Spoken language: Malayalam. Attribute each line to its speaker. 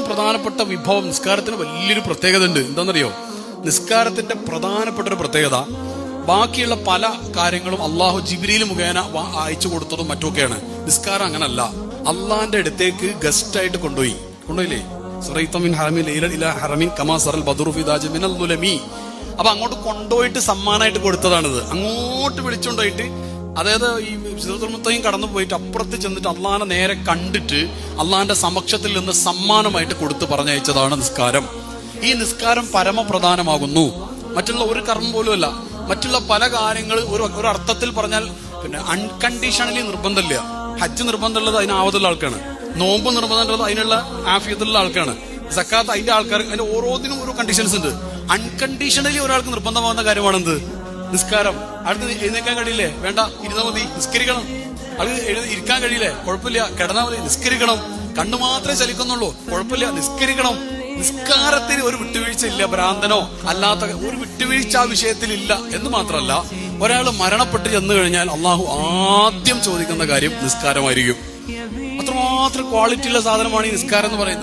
Speaker 1: പ്രധാനപ്പെട്ട വിഭവം. നിസ്കാരത്തിന് വലിയൊരു പ്രത്യേകത ഉണ്ട്. എന്താണെന്നറിയോ? നിസ്കാരത്തിന്റെ പ്രധാനപ്പെട്ട ഒരു പ്രത്യേകത, ബാക്കിയുള്ള പല കാര്യങ്ങളും അള്ളാഹു ജിബ്രീൽ മുഖേന അയച്ചു കൊടുത്തതും മറ്റൊക്കെയാണ്. നിസ്കാരം അങ്ങനല്ല. അള്ളാന്റെ അടുത്തേക്ക് ഗസ്റ്റ് ആയിട്ട് കൊണ്ടുപോയില്ലേ? അപ്പൊ അങ്ങോട്ട് കൊണ്ടുപോയിട്ട് സമ്മാനമായിട്ട് കൊടുത്തതാണിത്. അങ്ങോട്ട് വിളിച്ചുകൊണ്ടുപോയിട്ട്, അതായത് ഈ സിദ്റത്തുൽ മുൻതഹയും കടന്നു പോയിട്ട് അപ്പുറത്ത് ചെന്നിട്ട് അള്ളാഹിനെ നേരെ കണ്ടിട്ട് അള്ളാഹിന്റെ സമക്ഷത്തിൽ നിന്ന് സമ്മാനമായിട്ട് കൊടുത്ത് പറഞ്ഞയച്ചതാണ് നിസ്കാരം. ഈ നിസ്കാരം പരമപ്രധാനമാകുന്നു. മറ്റുള്ള ഒരു കർമ്മം പോലും അല്ല. മറ്റുള്ള പല കാര്യങ്ങൾ ഒരു അർത്ഥത്തിൽ പറഞ്ഞാൽ പിന്നെ അൺകണ്ടീഷണലി നിർബന്ധമില്ല. ഹജ്ജ് നിർബന്ധമുള്ളത് അതിന് ആവതുള്ള ആൾക്കാണ്. നോമ്പ് നിർബന്ധമുള്ളത് അതിനുള്ള ആഫിയത്തുള്ള ആൾക്കാണ്. സക്കാത്ത് അതിന്റെ ആൾക്കാർ. അതിന്റെ ഓരോന്നിനും ഓരോ കണ്ടീഷൻസ് ഉണ്ട്. അൺകണ്ടീഷണലി ഒരാൾക്ക് നിർബന്ധമാകുന്ന കാര്യമാണെന്ത്? നിസ്കാരം. അടുത്ത് എഴുന്നേക്കാൻ കഴിയില്ലേ? വേണ്ട, ഇരുന്നാൽ മതി, നിസ്കരിക്കണം. അത് ഇരിക്കാൻ കഴിയില്ലേ? കുഴപ്പമില്ല, കിടന്നാൽ മതി, നിസ്കരിക്കണം. കണ്ണു മാത്രമേ ചലിക്കുന്നുള്ളൂ, കുഴപ്പമില്ല, നിസ്കരിക്കണം. നിസ്കാരത്തിന് ഒരു വിട്ടുവീഴ്ച ഇല്ല. ഭ്രാന്തനോ അല്ലാത്ത ഒരു വിട്ടുവീഴ്ച ആ വിഷയത്തിൽ ഇല്ല എന്ന് മാത്രമല്ല, ഒരാൾ മരണപ്പെട്ട് ചെന്നു കഴിഞ്ഞാൽ അള്ളാഹു ആദ്യം ചോദിക്കുന്ന കാര്യം നിസ്കാരമായിരിക്കും. അത്രമാത്രം ക്വാളിറ്റി ഉള്ള സാധനമാണ് ഈ നിസ്കാരം എന്ന് പറയുന്നത്.